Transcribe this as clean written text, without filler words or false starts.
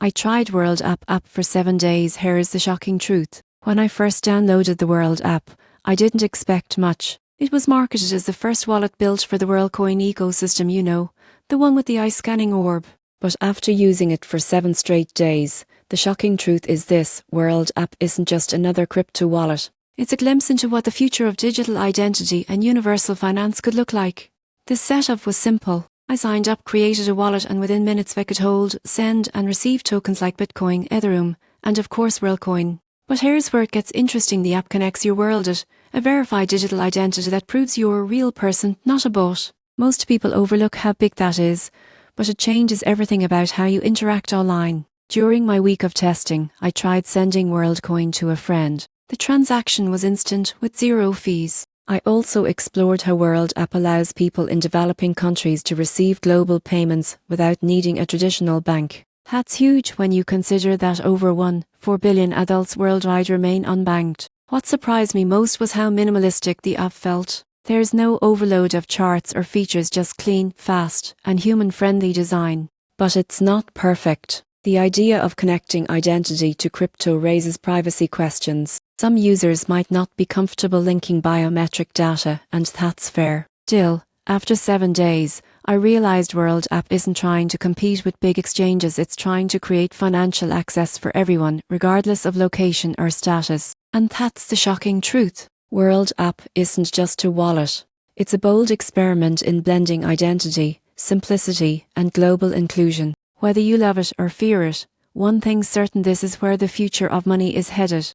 I tried World app for 7 days. Here's the shocking truth. When I first downloaded the World app, I didn't expect much. It was marketed as the first wallet built for the WorldCoin ecosystem, the one with the eye-scanning orb. But after using it for 7 straight days, the shocking truth is this: World app isn't just another crypto wallet. It's a glimpse into what the future of digital identity and universal finance could look like. The setup was simple. I signed up, created a wallet, and within minutes I could hold, send and receive tokens like Bitcoin, Ethereum, and of course WorldCoin. But here's where it gets interesting. The app connects your wallet, a verified digital identity that proves you're a real person, not a bot. Most people overlook how big that is, but it changes everything about how you interact online. During my week of testing, I tried sending WorldCoin to a friend. The transaction was instant, with 0 fees. I also explored how World app allows people in developing countries to receive global payments without needing a traditional bank. That's huge when you consider that over 1.4 billion adults worldwide remain unbanked. What surprised me most was how minimalistic the app felt. There's no overload of charts or features, just clean, fast, and human-friendly design. But it's not perfect. The idea of connecting identity to crypto raises privacy questions. Some users might not be comfortable linking biometric data, and that's fair. Still, after 7 days, I realized World app isn't trying to compete with big exchanges. It's trying to create financial access for everyone, regardless of location or status. And that's the shocking truth. World app isn't just a wallet. It's a bold experiment in blending identity, simplicity, and global inclusion. Whether you love it or fear it, one thing's certain: this is where the future of money is headed.